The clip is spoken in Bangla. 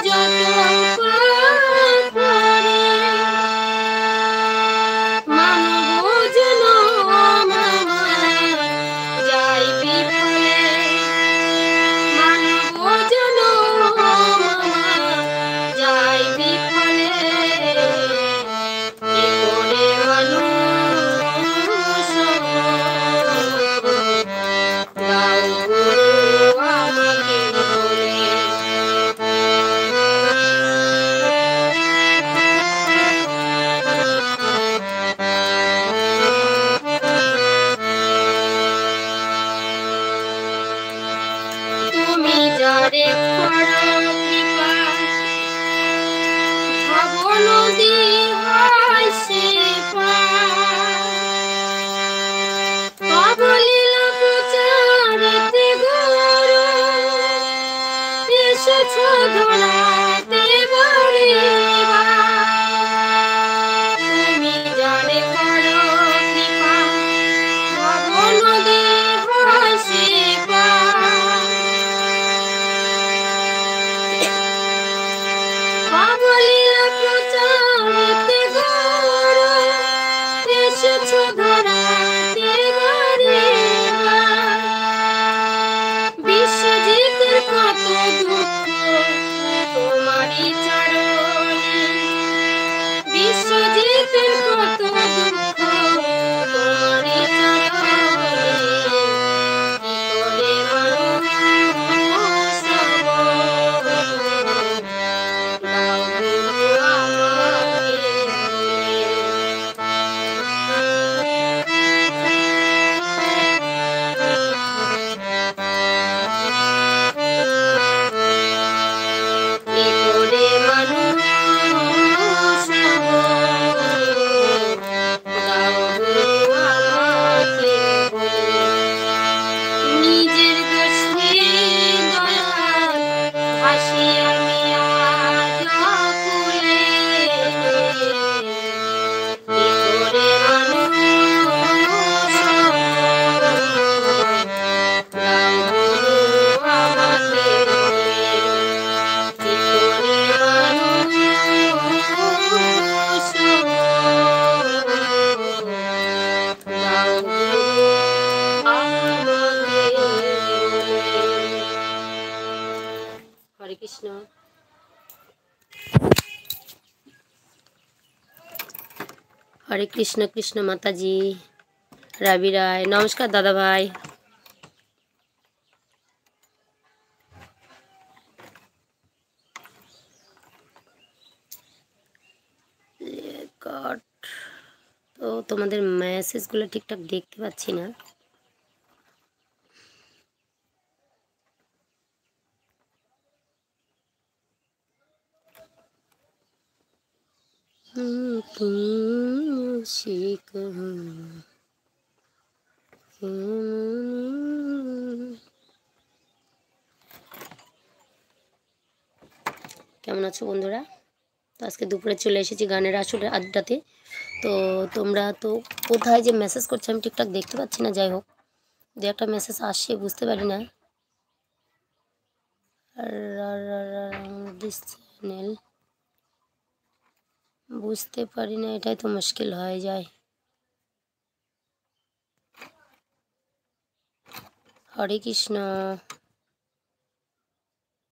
যত পাথরে মানব জনম যাই বিফলে, মানব জনম যাই বিফলে, কি করে মানুষ দাও গুরু আমাকে বলে। তুমি যারে করো কৃপা ভব নদী হয় সে পার, লীলা প্রচারেতে গরু এসেছ ধরাতে বাড়িবার। তুমি যারে করো কৃপা ভব নদী হয় সে পার, লীলা প্রচারেতে গরু এসেছ ধরাতে বাড়িবার। বিশ্বজিতের কত দুঃখ তোমারই চরণে, বিশ্বজিতের কত দুঃখ তোমারই চরণে, কি করে মানুষ দাও গুরু আমাকে কি করে মানুষ দাও গুরু আমাকে নিজের দোষে দয়াল ভাসি আমি আজ অকুলে, কি করে মানুষ দাও গুরু আমাকে কি করে মানুষ দাও গুরু আমাকে। হরে কৃষ্ণ। হরে কৃষ্ণ কৃষ্ণ মাতাজি। রাবি রায় নমস্কার দাদা ভাই। গড, তো তোমাদের মেসেজগুলো ঠিকঠাক দেখতে পাচ্ছি না। কেমন আছো বন্ধুরা? তো আজকে দুপুরে চলে এসেছি গানের আসলে আড্ডাতে। তো তোমরা তো কোথায় যে মেসেজ করছো আমি ঠিকঠাক দেখতে পাচ্ছি না। যাই হোক, দু একটা মেসেজ আসছে বুঝতে পারি না। দিস চ্যানেল বুঝতে পারি না, এটাই তো মুশকিল হয়ে যায়। হরে কৃষ্ণ।